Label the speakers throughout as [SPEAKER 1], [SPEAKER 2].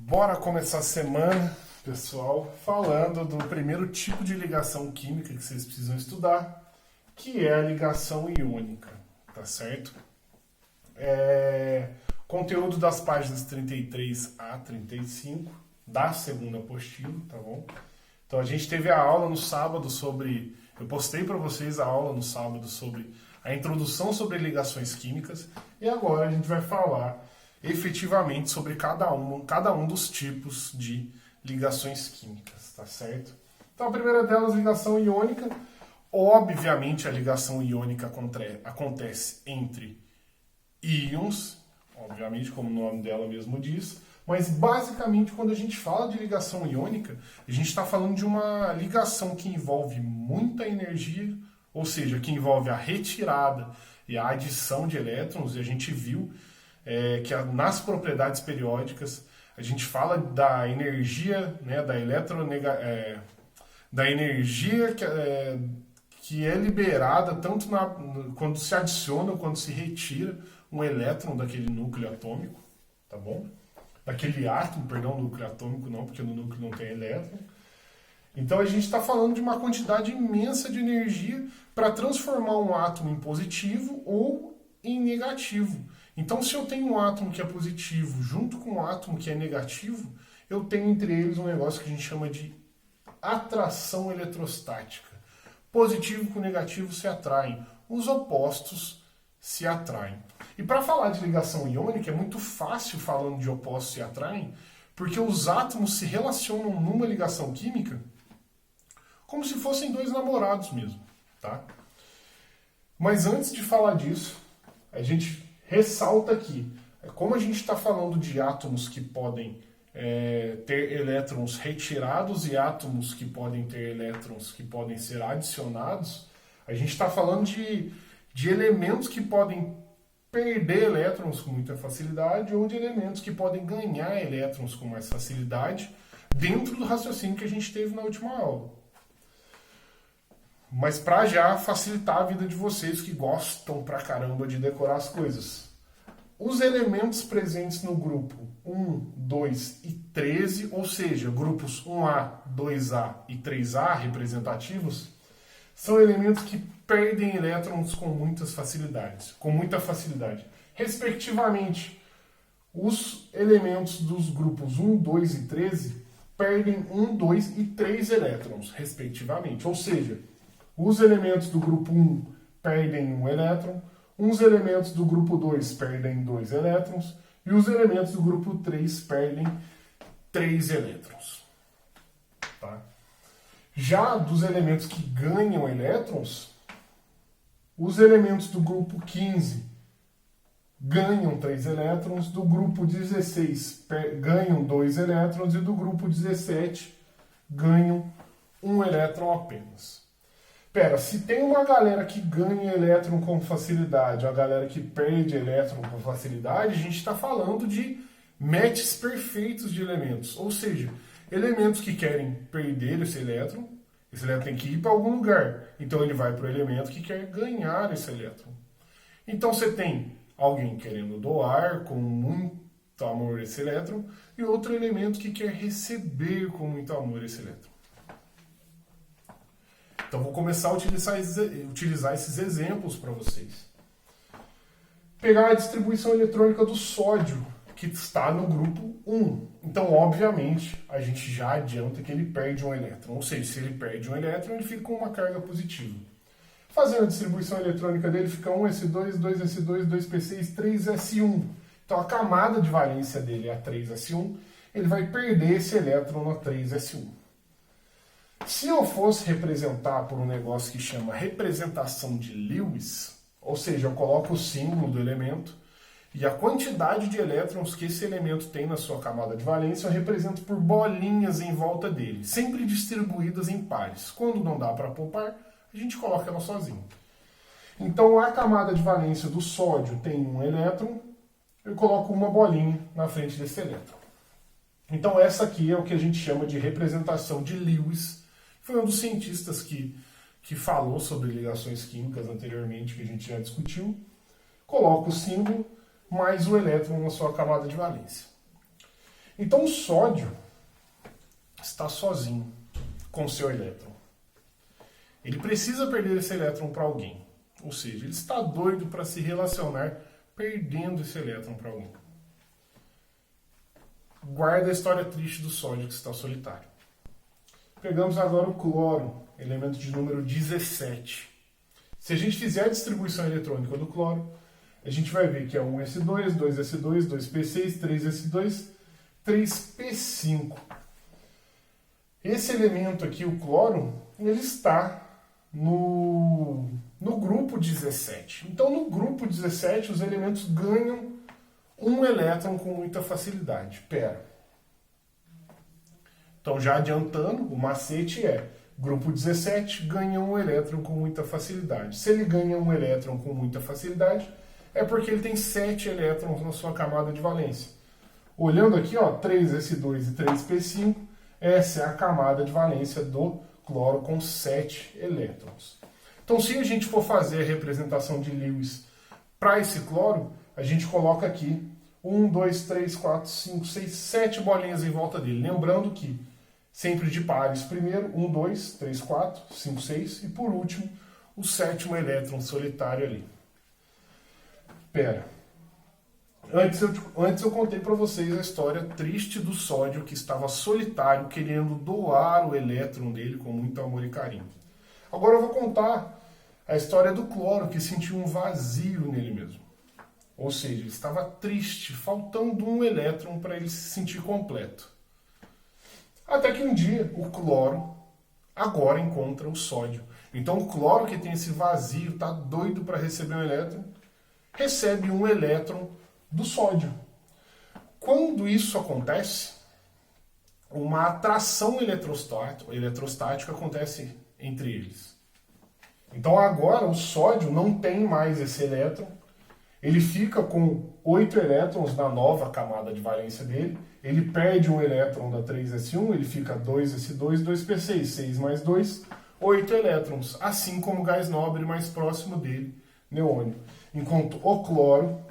[SPEAKER 1] Bora começar a semana, pessoal, falando do primeiro tipo de ligação química que vocês precisam estudar, que é a ligação iônica, tá certo? Conteúdo das páginas 33 a 35 da segunda apostila, tá bom? Então a gente teve a aula no sábado sobre... Eu postei para vocês a aula no sábado sobre a introdução sobre ligações químicas e agora a gente vai falar efetivamente sobre cada um dos tipos de ligações químicas, tá certo? Então a primeira delas, ligação iônica. Obviamente a ligação iônica acontece entre íons, obviamente como o nome dela mesmo diz, mas basicamente quando a gente fala de ligação iônica, a gente está falando de uma ligação que envolve muita energia, ou seja, que envolve a retirada e a adição de elétrons, e a gente viu que nas propriedades periódicas a gente fala da energia, né, da energia que é liberada tanto quando se adiciona ou quando se retira um elétron daquele núcleo atômico, tá bom? Daquele átomo, perdão, núcleo atômico não, porque no núcleo não tem elétron. Então a gente está falando de uma quantidade imensa de energia para transformar um átomo em positivo ou em negativo. Então, se eu tenho um átomo que é positivo junto com um átomo que é negativo, eu tenho entre eles um negócio que a gente chama de atração eletrostática. Positivo com negativo se atraem, os opostos se atraem. E para falar de ligação iônica é muito fácil falando de opostos se atraem, porque os átomos se relacionam numa ligação química como se fossem dois namorados mesmo, tá? Mas antes de falar disso, a gente ressalta aqui, como a gente está falando de átomos que podem ter elétrons retirados e átomos que podem ter elétrons que podem ser adicionados, a gente está falando de elementos que podem perder elétrons com muita facilidade ou de elementos que podem ganhar elétrons com mais facilidade dentro do raciocínio que a gente teve na última aula. Mas para já facilitar a vida de vocês que gostam pra caramba de decorar as coisas. Os elementos presentes no grupo 1, 2 e 13, ou seja, grupos 1A, 2A e 3A representativos, são elementos que perdem elétrons com muita facilidade. Respectivamente, os elementos dos grupos 1, 2 e 13 perdem 1, 2 e 3 elétrons, respectivamente. Ou seja, os elementos do grupo 1 perdem 1 elétron, os elementos do grupo 2 perdem 2 elétrons e os elementos do grupo 3 perdem 3 elétrons. Tá? Já dos elementos que ganham elétrons, os elementos do grupo 15 ganham 3 elétrons, do grupo 16 ganham 2 elétrons e do grupo 17 ganham 1 elétron apenas. Pera, se tem uma galera que ganha elétron com facilidade, a galera que perde elétron com facilidade, a gente está falando de matches perfeitos de elementos. Ou seja, elementos que querem perder esse elétron tem que ir para algum lugar. Então ele vai para o elemento que quer ganhar esse elétron. Então você tem alguém querendo doar com muito amor esse elétron e outro elemento que quer receber com muito amor esse elétron. Então vou começar a utilizar esses exemplos para vocês. Pegar a distribuição eletrônica do sódio, que está no grupo 1. Então, obviamente, a gente já adianta que ele perde um elétron. Ou seja, se ele perde um elétron, ele fica com uma carga positiva. Fazendo a distribuição eletrônica dele, fica 1s2, 2s2, 2p6, 3s1. Então a camada de valência dele é a 3s1. Ele vai perder esse elétron na 3s1. Se eu fosse representar por um negócio que chama representação de Lewis, ou seja, eu coloco o símbolo do elemento e a quantidade de elétrons que esse elemento tem na sua camada de valência eu represento por bolinhas em volta dele, sempre distribuídas em pares. Quando não dá para poupar, a gente coloca ela sozinho. Então a camada de valência do sódio tem um elétron, eu coloco uma bolinha na frente desse elétron. Então essa aqui é o que a gente chama de representação de Lewis. Foi um dos cientistas que falou sobre ligações químicas anteriormente, que a gente já discutiu. Coloca o símbolo mais o elétron na sua camada de valência. Então o sódio está sozinho com seu elétron. Ele precisa perder esse elétron para alguém. Ou seja, ele está doido para se relacionar perdendo esse elétron para alguém. Guarda a história triste do sódio que está solitário. Pegamos agora o cloro, elemento de número 17. Se a gente fizer a distribuição eletrônica do cloro, a gente vai ver que é 1s2, 2s2, 2p6, 3s2, 3p5. Esse elemento aqui, o cloro, ele está no grupo 17. Então, no grupo 17, os elementos ganham um elétron com muita facilidade. Pera. Então, já adiantando, o macete é grupo 17 ganha um elétron com muita facilidade. Se ele ganha um elétron com muita facilidade, é porque ele tem 7 elétrons na sua camada de valência. Olhando aqui, ó, 3s2 e 3p5, essa é a camada de valência do cloro com 7 elétrons. Então, se a gente for fazer a representação de Lewis para esse cloro, a gente coloca aqui 1, 2, 3, 4, 5, 6, 7 bolinhas em volta dele. Lembrando que sempre de pares primeiro, 1, 2, 3, 4, 5, 6 e por último o 7º elétron solitário ali. Pera. Antes eu contei para vocês a história triste do sódio que estava solitário querendo doar o elétron dele com muito amor e carinho. Agora eu vou contar a história do cloro que sentiu um vazio nele mesmo. Ou seja, ele estava triste, faltando um elétron para ele se sentir completo. Até que um dia o cloro agora encontra o sódio. Então o cloro que tem esse vazio, está doido para receber um elétron, recebe um elétron do sódio. Quando isso acontece, uma atração eletrostática acontece entre eles. Então agora o sódio não tem mais esse elétron, ele fica com 8 elétrons na nova camada de valência dele, ele perde um elétron da 3s1, ele fica 2s2, 2p6, 6 mais 2, 8 elétrons, assim como o gás nobre mais próximo dele, neônio. Enquanto o cloro,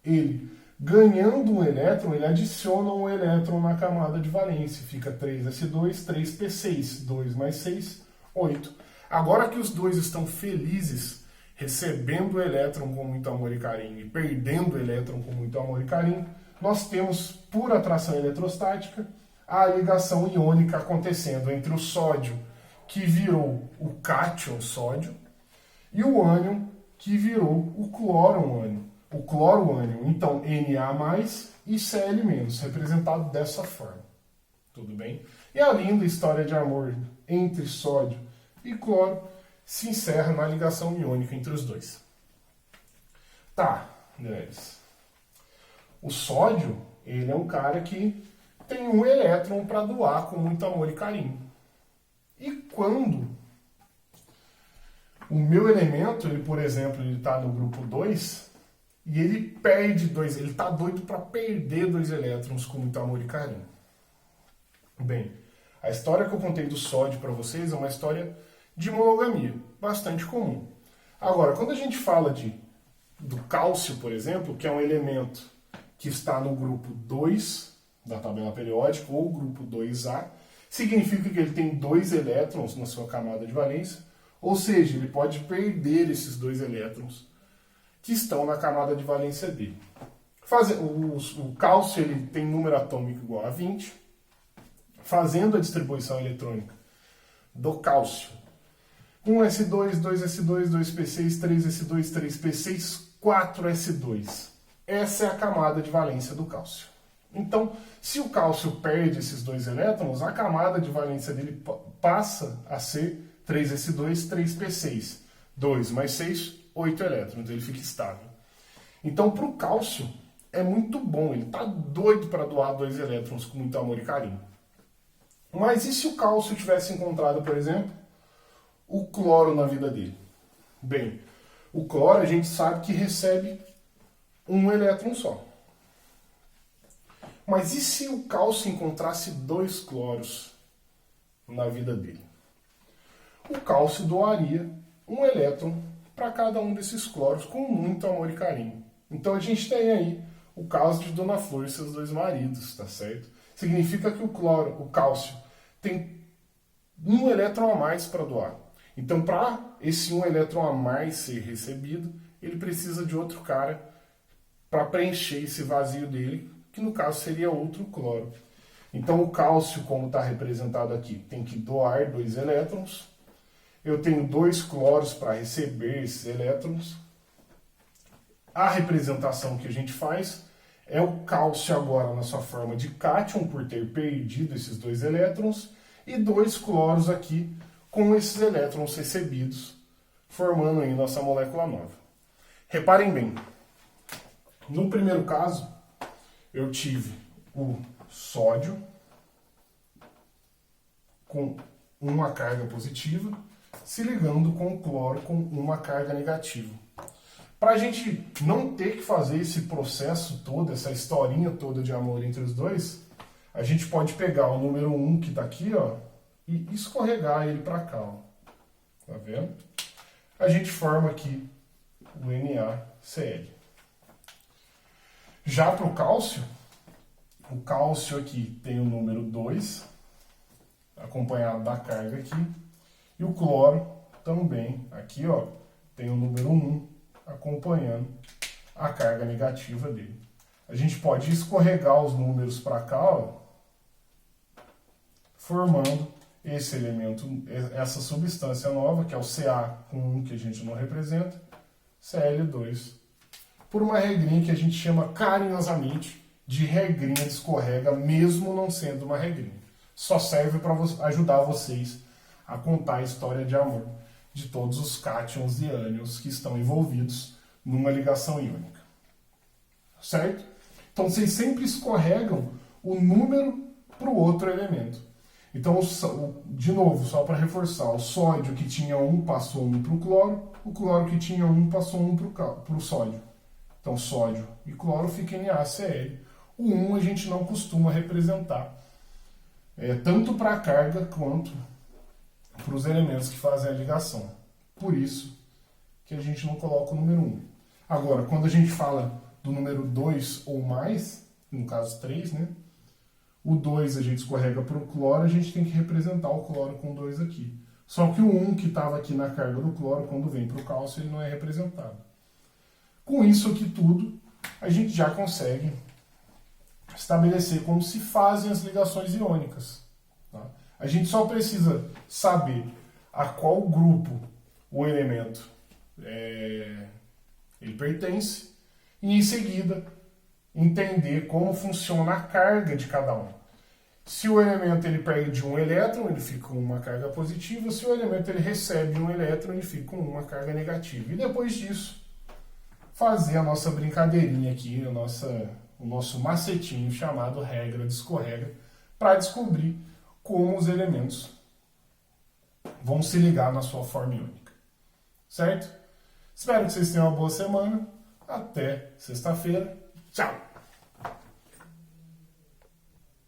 [SPEAKER 1] ele ganhando um elétron, ele adiciona um elétron na camada de valência, fica 3s2, 3p6, 2 mais 6, 8. Agora que os dois estão felizes, recebendo o elétron com muito amor e carinho e perdendo o elétron com muito amor e carinho, nós temos, por atração eletrostática, a ligação iônica acontecendo entre o sódio, que virou o cátion sódio, e o ânion, que virou o cloro ânion. O cloro ânion, então, Na+, e Cl-, representado dessa forma. Tudo bem? E a linda história de amor entre sódio e cloro se encerra na ligação iônica entre os dois. Tá, Neres. O sódio, ele é um cara que tem um elétron para doar com muito amor e carinho. E quando o meu elemento, ele, por exemplo, ele está no grupo 2 e ele perde 2, ele está doido para perder 2 elétrons com muito amor e carinho. Bem, a história que eu contei do sódio para vocês é uma história de monogamia, bastante comum. Agora, quando a gente fala do cálcio, por exemplo, que é um elemento que está no grupo 2 da tabela periódica, ou grupo 2A, significa que ele tem 2 elétrons na sua camada de valência, ou seja, ele pode perder esses 2 elétrons que estão na camada de valência dele. O cálcio ele tem número atômico igual a 20, fazendo a distribuição eletrônica do cálcio 1s2, 2s2, 2p6, 3s2, 3p6, 4s2. Essa é a camada de valência do cálcio. Então, se o cálcio perde esses 2 elétrons, a camada de valência dele passa a ser 3s2, 3p6. 2 mais 6, 8 elétrons. Ele fica estável. Então, para o cálcio, é muito bom. Ele está doido para doar 2 elétrons com muito amor e carinho. Mas e se o cálcio tivesse encontrado, por exemplo, o cloro na vida dele? Bem, o cloro a gente sabe que recebe um elétron só. Mas e se o cálcio encontrasse 2 cloros na vida dele? O cálcio doaria um elétron para cada um desses cloros com muito amor e carinho. Então a gente tem aí o caso de Dona Flor e seus 2 maridos, tá certo? significa que o cálcio, tem um elétron a mais para doar. Então, para esse um elétron a mais ser recebido, ele precisa de outro cara para preencher esse vazio dele, que no caso seria outro cloro. Então, o cálcio, como está representado aqui, tem que doar 2 elétrons. Eu tenho 2 cloros para receber esses elétrons. A representação que a gente faz é o cálcio agora na sua forma de cátion, por ter perdido esses 2 elétrons, e 2 cloros aqui com esses elétrons recebidos, formando aí nossa molécula nova. Reparem bem, no primeiro caso, eu tive o sódio com uma carga positiva, se ligando com o cloro com uma carga negativa. Para a gente não ter que fazer esse processo todo, essa historinha toda de amor entre os dois, a gente pode pegar o número 1 que está aqui, ó, e escorregar ele para cá. Ó. Tá vendo? A gente forma aqui o NaCl. Já para o cálcio aqui tem o número 2, acompanhado da carga aqui, e o cloro também, aqui ó, tem o número 1, acompanhando a carga negativa dele. A gente pode escorregar os números para cá, ó, formando esse elemento, essa substância nova, que é o Ca com 1, que a gente não representa, Cl2, por uma regrinha que a gente chama carinhosamente de regrinha de escorrega, mesmo não sendo uma regrinha. Só serve para ajudar vocês a contar a história de amor de todos os cátions e ânions que estão envolvidos numa ligação iônica. Certo? Então vocês sempre escorregam o número para o outro elemento. Então, de novo, só para reforçar, o sódio que tinha 1 passou 1 para o cloro que tinha 1 passou 1 para o sódio. Então, sódio e cloro ficam em NaCl. O 1 a gente não costuma representar, tanto para a carga quanto para os elementos que fazem a ligação. Por isso que a gente não coloca o número 1. Agora, quando a gente fala do número 2 ou mais, no caso 3, né? O 2 a gente escorrega para o cloro, a gente tem que representar o cloro com 2 aqui. Só que o 1 que estava aqui na carga do cloro, quando vem para o cálcio, ele não é representado. Com isso aqui tudo, a gente já consegue estabelecer como se fazem as ligações iônicas. Tá? A gente só precisa saber a qual grupo o elemento ele pertence e, em seguida, entender como funciona a carga de cada um. Se o elemento ele perde um elétron, ele fica com uma carga positiva. Se o elemento ele recebe um elétron, ele fica com uma carga negativa. E depois disso, fazer a nossa brincadeirinha aqui, o nosso macetinho chamado regra de escorrega, para descobrir como os elementos vão se ligar na sua forma iônica. Certo? Espero que vocês tenham uma boa semana. Até sexta-feira. Tchau!